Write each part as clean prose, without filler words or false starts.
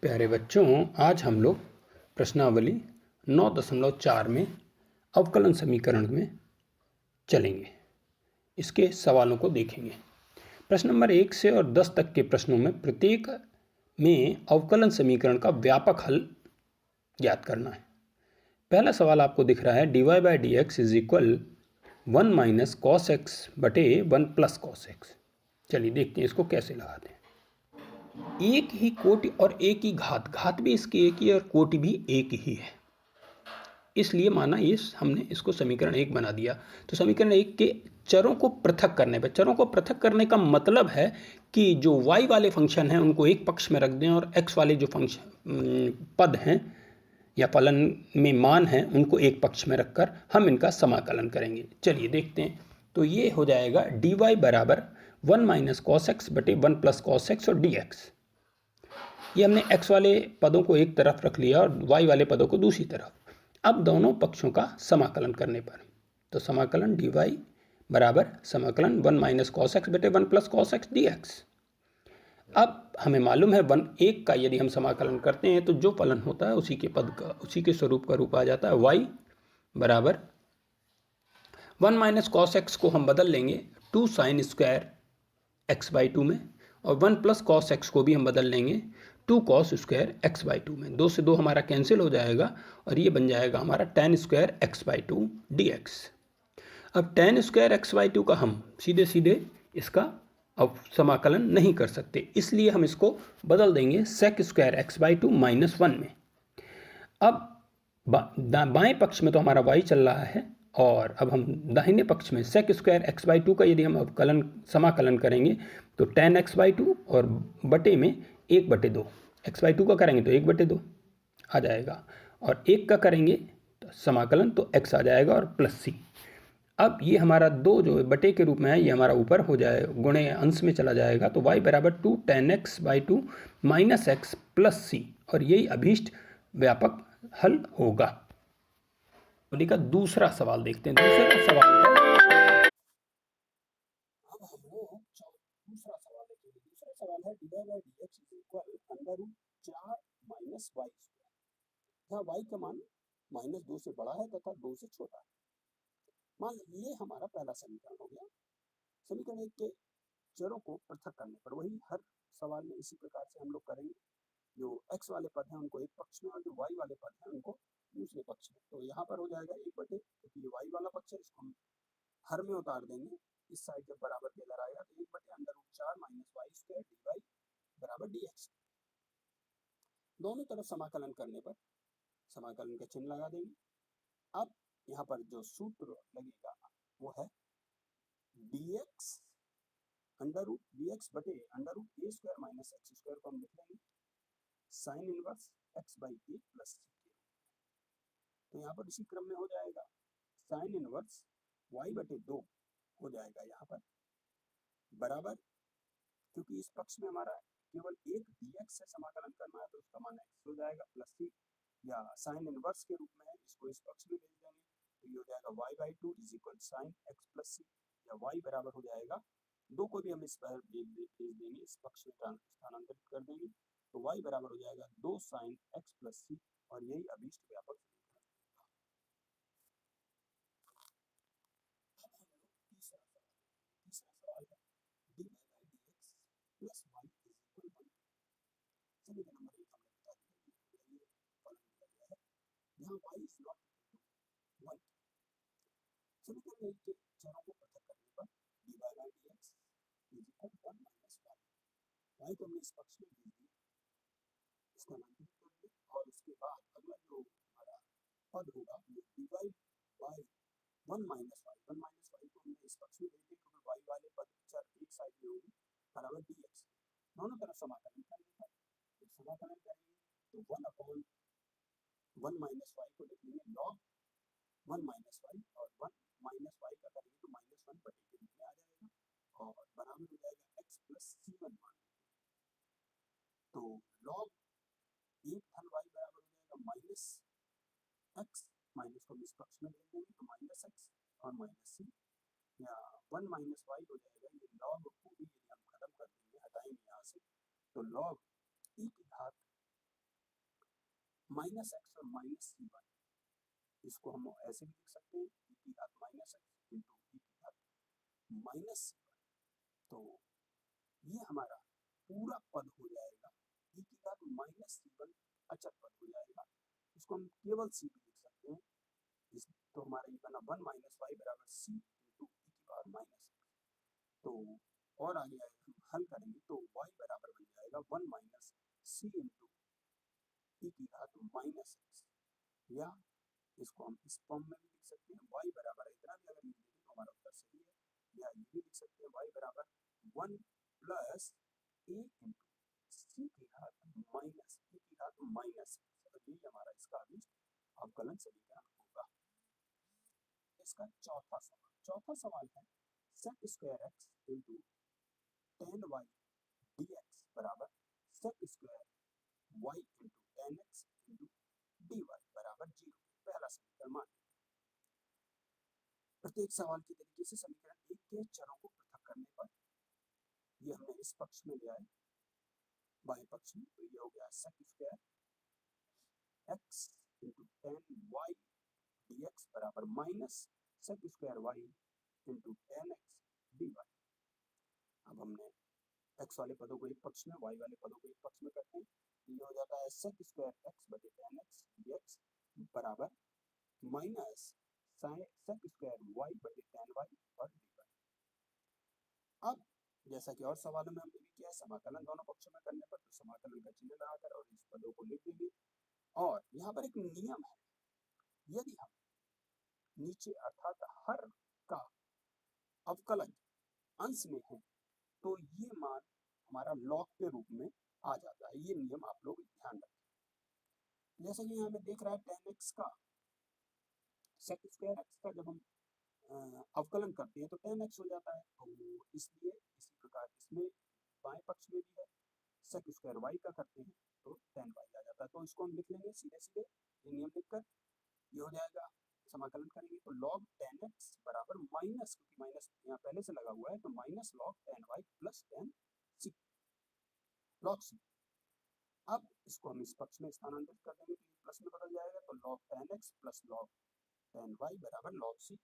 प्यारे बच्चों, आज हम लोग प्रश्नावली 9.4 में अवकलन समीकरण में चलेंगे। इसके सवालों को देखेंगे। प्रश्न नंबर 1 से और 10 तक के प्रश्नों में प्रत्येक में अवकलन समीकरण का व्यापक हल ज्ञात करना है। पहला सवाल आपको दिख रहा है, dy by D x is equal 1 minus cos x बटे 1 प्लस कॉस एक्स। चलिए देखते हैं इसको कैसे लगाते हैं। एक ही कोटि और एक ही घात, घात भी इसकी एक ही और कोटि भी एक ही है, इसलिए माना ये हमने इसको समीकरण 1 बना दिया। तो समीकरण 1 के चरों को पृथक करने पर, चरों को पृथक करने का मतलब है कि जो y वाले फंक्शन हैं उनको एक पक्ष में रख दें और x वाले जो फंक्शन पद हैं या फलन में मान हैं उनको एक पक्ष में रखकर हम इनका समाकलन करेंगे। चलिए देखते हैं। तो ये हो जाएगा dy बराबर 1 माइनस कॉस एक्स बटे 1 प्लस कॉस एक्स और dx। ये हमने x वाले पदों को एक तरफ रख लिया और y वाले पदों को दूसरी तरफ। अब दोनों पक्षों का समाकलन करने पर, तो समाकलन dy बराबर समाकलन 1 माइनस कॉस एक्स बटे 1 प्लस कॉस एक्स dx। अब हमें मालूम है 1 का यदि हम समाकलन करते हैं तो जो फलन होता है उसी के पद का, उसी के स्वरूप का रूप आ जाता है। y बराबर 1 माइनस कॉस एक्स को हम बदल लेंगे 2 साइन स्क्वायर एक्स बाई 2 में, और 1 प्लस कॉस एक्स को भी हम बदल लेंगे 2 कॉस स्क्वायर एक्स बाई 2 में। 2 से 2 हमारा कैंसिल हो जाएगा और ये बन जाएगा हमारा tan square x by 2 dx। अब tan स्क्वायर एक्स बाई 2 का हम सीधे सीधे इसका अब समाकलन नहीं कर सकते, इसलिए हम इसको बदल देंगे sec square x by 2 minus 1 में। अब बाएं पक्ष में तो हमारा y चल रहा है और अब हम दाहिने पक्ष में sec स्क्वायर एक्स बाई 2 का यदि हम अवकलन समाकलन करेंगे तो tan एक्स बाई 2 और बटे में 1/2 एक्स बाई 2 का करेंगे तो 1/2 आ जाएगा, और 1 का करेंगे तो समाकलन तो x आ जाएगा और प्लस c। अब ये हमारा 2 जो बटे के रूप में है ये हमारा ऊपर हो जाए, गुणे अंश में चला जाएगा, तो y बराबर 2 tan x by 2 minus X plus C, और यही अभीष्ट व्यापक हल होगा। का दूसरा सवाल देखते हैं। दूसरा सवाल है, अब हम लोग दूसरा सवाल देखेंगे। दूसरा सवाल है dy by dx is equal under root 4 minus y square, जहाँ y का मान -2 से बड़ा है तथा 2 से छोटा है। मान ये हमारा पहला समीकरण हो गया। समीकरण 1 के चरों को पृथक करने पर वही हर सवाल में इसी प्रकार से हम लोग करेंगे। जो x वाले पद हैं उनको एक पक्ष में और जो y वाले पद हैं उनको दूसरे पक्ष में। तो यहाँ पर हो जाएगा 1/, क्योंकि ये y वाला पक्ष है इसको हम हर में उतार देंगे। इस साइड जब बराबर के इधर आएगा तो 1/, under root 4 minus y square dy बराबर dx। दोनों तरफ समाकलन करने पर समाकलन का चिन्ह लगा देंगे। अब यहाँ पर जो सूत्र लगेगा वो है dx अंडर रूट dx बटे under root a square minus x square को हम लिख लेंगे sine inverse x by a plus c के रूप में। तो यहाँ पर इसी क्रम में हो जाएगा साइन इनवर्स y बटे 2 हो जाएगा यहाँ पर बराबर, क्योंकि इस पक्ष में हमारा केवल एक dx से समाकलन करना है तो उसका मान x हो जाएगा प्लस c, या साइन इनवर्स के रूप में है इसको इस पक्ष में भेज देंगे तो ये हो जाएगा y by 2 is equal sine x plus c, या y बराबर हो जाएगा 2 को भी हम इस पर भेज देंगे, इस पक्ष में स्थानांतरित कर देंगे तो y बराबर हो जाएगा 2 साइन x प्लस c, और यही अभीष्ट व्यापक समीकरण होगा। तीसरा सवाल है dy by dx plus y is equal 1। समीकरण नंबर 1 हमने बता दिया, ये फलन दिया गया है जहाँ y is not equal to 1। समीकरण 1 के चरों को पृथक करने पर dy by dx is equal 1 minus y, y को हमने इस पक्ष में भेज दिया, स्थानांतरित करेंगे और उसके बाद अगला जो हमारा पद होगा वो dy बाई 1 माइनस y को हमने इस पक्ष में भेज दिया क्योंकि y वाले पद चर एक साइड में होंगे बराबर dx। दोनों तरफ समाकलन करने पर जब समाकलन करेंगे तो 1/1 माइनस y को लिख लेंगे log 1 माइनस y, और 1 माइनस y का करेंगे तो -1 बटे के रूप में आ जाएगा और बराबर हो जाएगा x प्लस c1 मान लेंगे। तो log 1 धन y बराबर हो जाएगा माइनस x, माइनस को इस पक्ष में भेज देंगे तो माइनस x और माइनस c, या 1 माइनस y हो जाएगा, ये log को भी यदि हम खत्म कर देंगे हटाएंगे यहाँ से तो log e की घात माइनस एक्स और माइनस सी वन, इसको हम ऐसे भी लिख सकते हैं ई की घात माइनस एक्स इंटू ई की घात माइनस सी वन। तो ये हमारा पूरा पद हो जाएगा ई की घात माइनस सी वन अचर पद हो जाएगा। इसको हम केवल सी भी लिख सकते हैं। इस तो हमारा ये बना वन माइनस वाई बराबर सी इंटू ई की पावर माइनस एक्स। तो और आगे हम हल करेंगे तो y बराबर बन जाएगा वन माइनस सी इंटू ई की घात माइनस एक्स, या इसको हम इस फॉर्म में भी लिख सकते हैं y बराबर इतना भी अगर लिख देते तो हमारा उत्तर सही है। या ये भी लिख सकते हैं y बराबर वन प्लस ए इंटू सी की घात माइनस ई की घात माइनस एक्स, और यही हमारा इसका अभिष्ट अवकलन समीकरण होगा। इसका चौथा सवाल है sec square X into ten Y D x बराबर sec square Y into tan x into D Y बराबर 0। पहला समीकरण मान लेते हैं। प्रत्येक सवाल की तरीके से समीकरण एक के चरों को पृथक करने पर ये हमने इस पक्ष में लिया है, बाएं पक्ष में, तो ये हो गया sec square X into ten Y D x बराबर minus sec square Y into tan X D Y. अब हमने एक्स वाले पदों को एक पक्ष में, वाई वाले पदों को एक पक्ष में करते हैं। ये हो जाता है सेक स्क्वायर एक्स बटे टेन एक्स डी एक्स बराबर माइनस सेक स्क्वायर वाई बटे टेन वाई और डी वाई। अब जैसा कि और सवालों में हमने भी किया है, समाकलन दोनों पक्षों में करने पर तो समाकलन का चिन्ह लगाकर और इस पदों को लिख देंगे। और यहाँ पर एक नियम है, यदि हम नीचे अर्थात हर का अवकलज अंश में है तो ये मान हमारा लॉग के रूप में आ जाता है। ये नियम आप लोग ध्यान रखें। जैसा कि यहाँ में देख रहा है टेन एक्स का सेक स्क्वायर एक्स का जब हम अवकलन करते हैं तो टेन एक्स हो जाता है, तो इसलिए इसी प्रकार इसमें बाएं पक्ष में भी है सेक स्क्वायर वाई का करते हैं तो टेन वाई आ जाता है। तो इसको हम लिख लेंगे सीधे सीधे ये नियम लिखकर। ये हो जाएगा, समाकलन करेंगे तो लॉग टेन एक्स बराबर माइनस, क्योंकि माइनस यहाँ पहले से लगा हुआ है तो minus log ten Y plus tan C log C. अब इसको हम इस पक्ष में स्थानांतरित कर देंगे तो ये प्लस में बदल जाएगा, तो log ten x plus log ten y बराबर लॉग सी।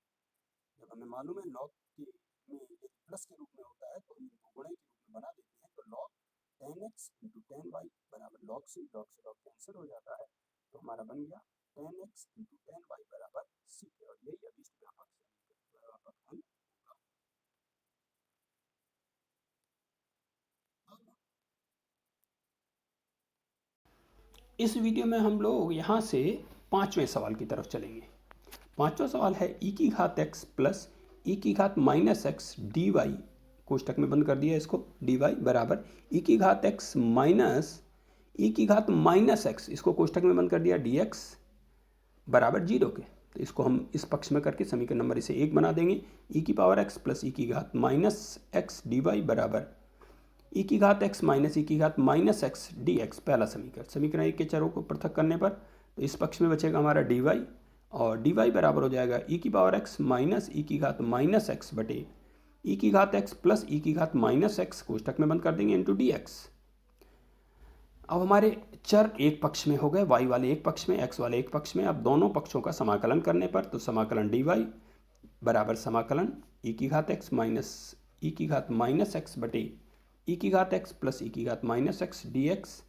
जब हमें मालूम है लॉग के में यदि प्लस के रूप में होता है तो इनको गुणे के रूप में बना देते हैं, तो log ten x into ten y बराबर लॉग से लॉग कैंसिल हो जाता है, तो हमारा बन गया ten x into ten y बराबर सी के, और यही अभिष्ट व्यापक हल होगा। इस वीडियो में हम लोग यहाँ से पांचवें सवाल की तरफ चलेंगे। पांचवा सवाल है ई की घात एक्स प्लस ई की घात माइनस एक्स डी वाई, कोष्टक में बंद कर दिया इसको, डी वाई बराबर ई की घात एक्स माइनस ई की घात माइनस एक्स, इसको कोष्टक में बंद कर दिया डी एक्स बराबर 0 के। तो इसको हम इस पक्ष में करके समीकरण नंबर इसे 1 बना देंगे। ई की पावर एक्स प्लस ई की घात माइनस एक्स डी वाई बराबर ई की घात एक्स माइनस ई की घात माइनस एक्स डी एक्स, पहला समीकरण। समीकरण एक के चरों को पृथक करने पर तो इस पक्ष में बचेगा हमारा डी वाई, और डी वाई बराबर हो जाएगा ई की पावर एक्स माइनस ई की घात माइनस एक्स बटे ई की घात एक्स प्लस ई की घात माइनस एक्स, कोष्टक में बंद कर देंगे, इंटू डी एक्स। अब हमारे चर एक पक्ष में हो गए, y वाले एक पक्ष में, x वाले एक पक्ष में। अब दोनों पक्षों का समाकलन करने पर तो समाकलन dy बराबर समाकलन e की घात x माइनस ई की घात माइनस एक्स बटे ई की घात x प्लस ई की घात माइनस एक्स डी एक्स।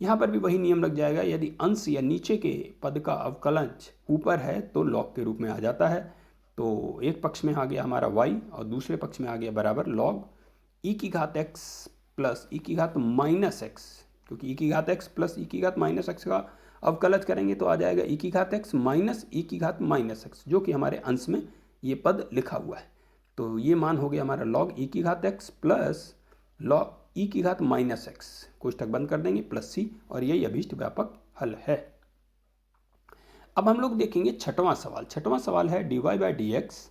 यहाँ पर भी वही नियम लग जाएगा, यदि अंश या नीचे के पद का अवकलज ऊपर है तो लॉग के रूप में आ जाता है। तो एक पक्ष में आ गया हमारा y और दूसरे पक्ष में आ गया बराबर लॉग ई की घात x प्लस ई की घात माइनस एक्स, क्योंकि ई की घात x प्लस ई की घात माइनस एक्स का अवकलज करेंगे तो आ जाएगा ई की घात x माइनस ई की घात माइनस एक्स, जो कि हमारे अंश में ये पद लिखा हुआ है। तो ये मान हो गया हमारा लॉग ई की घात x प्लस लॉग ई की घात माइनस एक्स, कोष्टक बंद कर देंगे, प्लस सी, और यही अभीष्ट व्यापक हल है। अब हम लोग देखेंगे छठवां सवाल। छठवां सवाल है D Y by D x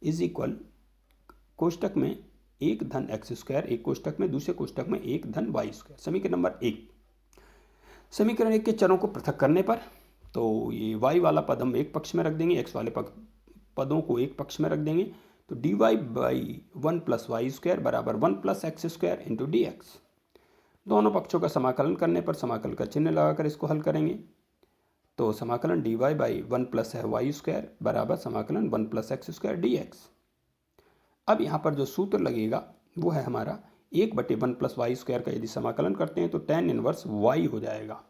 is equal, कोष्टक में एक धन एक्स स्क्वायर, एक कोष्टक में, दूसरे कोष्टक में एक धन वाई स्क्वायर। समीकरण नंबर 1। समीकरण 1 के चरों को पृथक करने पर तो ये y वाला पद हम एक पक्ष में रख देंगे, x वाले पदों को एक पक्ष में रख देंगे, तो D Y by one plus Y square बराबर one plus X square into D X. दोनों पक्षों का समाकलन करने पर समाकल का चिन्ह लगाकर इसको हल करेंगे। तो समाकलन dy बाई 1 प्लस है वाई स्क्वायर बराबर समाकलन 1 plus X square D x. अब यहाँ पर जो सूत्र लगेगा वो है हमारा 1/1 प्लस वाई स्क्वायर का यदि समाकलन करते हैं तो tan इनवर्स वाई हो जाएगा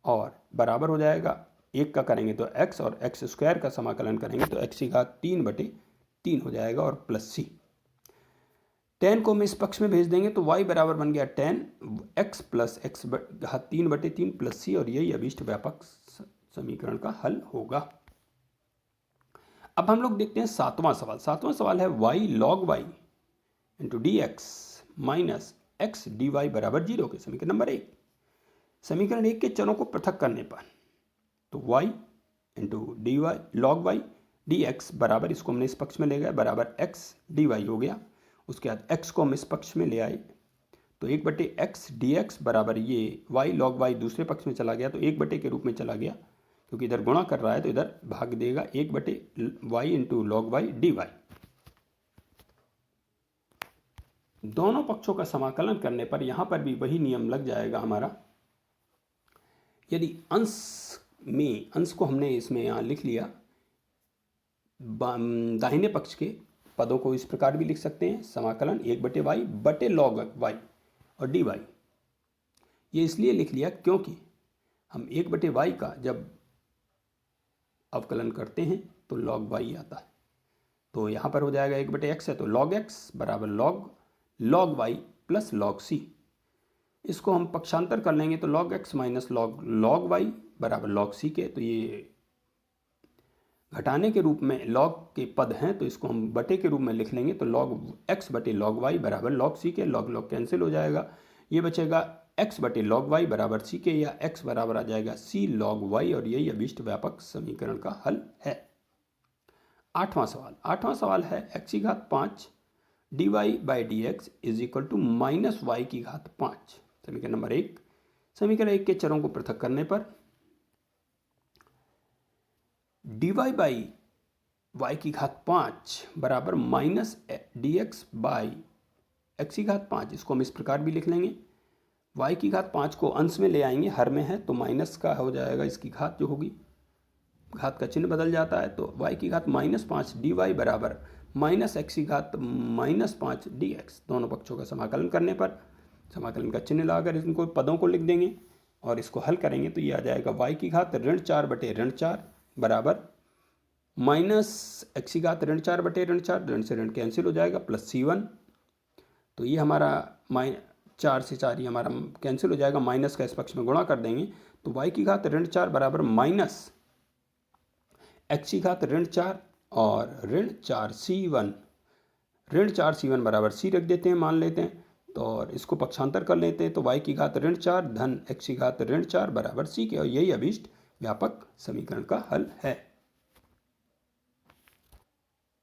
और बराबर हो जाएगा 1 का करेंगे तो x और x स्क्वायर का समाकलन करेंगे तो x की घात 3/3 हो जाएगा और प्लस सी। tan को हम इस पक्ष में भेज देंगे तो y बराबर बन गया tan x प्लस x घात 3/3 प्लस सी और यही अभीष्ट व्यापक समीकरण का हल होगा। अब हम लोग देखते हैं सातवां सवाल। सातवां सवाल है y log y into D x minus x D Y बराबर 0 के समीकरण नंबर 1। समीकरण 1 के चरों को पृथक करने पर तो y into D y log y D x बराबर, इसको हमने इस पक्ष में ले गए, बराबर x डी वाई हो गया। उसके बाद x को हम इस पक्ष में ले आए तो 1/x डी एक्स बराबर ये y log y दूसरे पक्ष में चला गया तो 1 के रूप में चला गया, क्योंकि इधर गुणा कर रहा है तो इधर भाग देगा 1/y into log y d y. दोनों पक्षों का समाकलन करने पर यहां पर भी वही नियम लग जाएगा हमारा। यदि अंश को हमने इसमें यहाँ लिख लिया, दाहिने पक्ष के पदों को इस प्रकार भी लिख सकते हैं, समाकलन 1/y बटे लॉग y और dy। ये इसलिए लिख लिया क्योंकि हम 1/y का जब अवकलन करते हैं तो log y आता है, तो यहाँ पर हो जाएगा 1/x है तो log x बराबर log y plus log c। इसको हम पक्षांतर कर लेंगे तो log x minus log y बराबर log c के, तो ये घटाने के रूप में log के पद हैं तो इसको हम बटे के रूप में लिख लेंगे तो log x बटे log y बराबर log c के। log कैंसिल हो जाएगा, ये बचेगा x बटे log y बराबर c के, या x बराबर आ जाएगा c log y और यही अभीष्ट व्यापक समीकरण का हल है। आठवां सवाल है x की घात 5 dy by D x is equal to minus y की घात 5। समीकरण नंबर 1। समीकरण 1 के चरों को पृथक करने पर dy बाई वाई की घात 5 बराबर minus D x by x की घात 5। इसको हम इस प्रकार भी लिख लेंगे, y की घात 5 को अंश में ले आएंगे, हर में है तो माइनस का हो जाएगा, इसकी घात जो होगी घात का चिन्ह बदल जाता है तो y की घात -5 dy बराबर माइनस एक्स की घात -5 dx। दोनों पक्षों का समाकलन करने पर समाकलन का चिन्ह लाकर इनको पदों को लिख देंगे और इसको हल करेंगे तो ये आ जाएगा y की घात ऋण 4/4 बराबर माइनस एक्स की घात ऋण 4/4, ऋण से ऋण कैंसिल हो जाएगा, प्लस c1। तो ये हमारा 4 से 4 ये हमारा कैंसिल हो जाएगा, माइनस का इस पक्ष में गुणा कर देंगे तो y की घात ऋण 4 बराबर माइनस एक्स की घात ऋण 4 और ऋण 4c1। ऋण 4c1 बराबर c रख देते हैं, मान लेते हैं तो, और इसको पक्षांतर कर लेते हैं तो y की घात ऋण 4 धन एक्स की घात ऋण 4 बराबर c के, और यही अभीष्ट व्यापक समीकरण का हल है।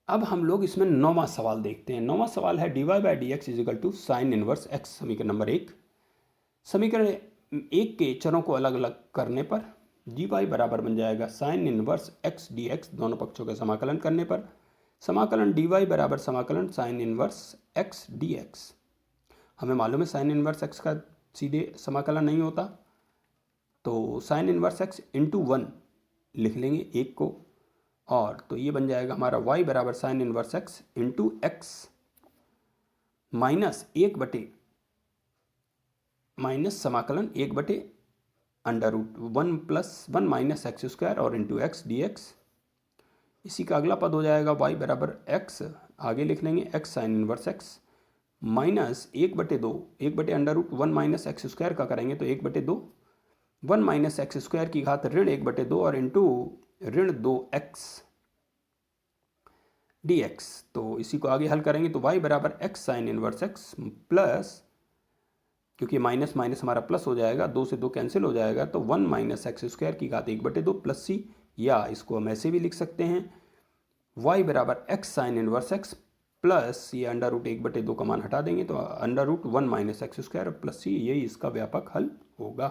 अब हम लोग इसमें 9वां सवाल देखते हैं। 9वां सवाल है dy by D x is equal to sine inverse x. समीकरण नंबर 1। समीकरण 1 के चरों को अलग अलग करने पर dy बराबर बन जाएगा sign inverse x d X. दोनों पक्षों का समाकलन करने पर समाकलन dy बराबर समाकलन sign inverse x d x. हमें मालूम है साइन इनवर्स एक्स का सीधे समाकलन नहीं होता, तो साइन इनवर्स एक्स इंटू 1 लिख लेंगे 1 को, और तो ये बन जाएगा हमारा y बराबर sine inverse x into x minus 1 minus समाकलन 1 under root 1 plus 1 minus x square और इंटू एक्स डी एक्स। इसी का अगला पद हो जाएगा y बराबर x, आगे लिख लेंगे x sine inverse x minus 1/2 1 under root 1 minus x square का करेंगे तो 1/2 1 माइनस एक्स स्क्वायर की घात ऋण 1/2 और इंटू ऋण 2x dx। तो इसी को आगे हल करेंगे तो y बराबर x sine inverse x plus, क्योंकि माइनस माइनस हमारा प्लस हो जाएगा, 2 से 2 कैंसिल हो जाएगा तो 1 माइनस एक्स स्क्वायर की घात 1/2 प्लस c, या इसको हम ऐसे भी लिख सकते हैं y बराबर x sine inverse x plus ये अंडर रूट 1/2 का मान हटा देंगे तो under root 1 minus x square plus c, यही इसका व्यापक हल होगा।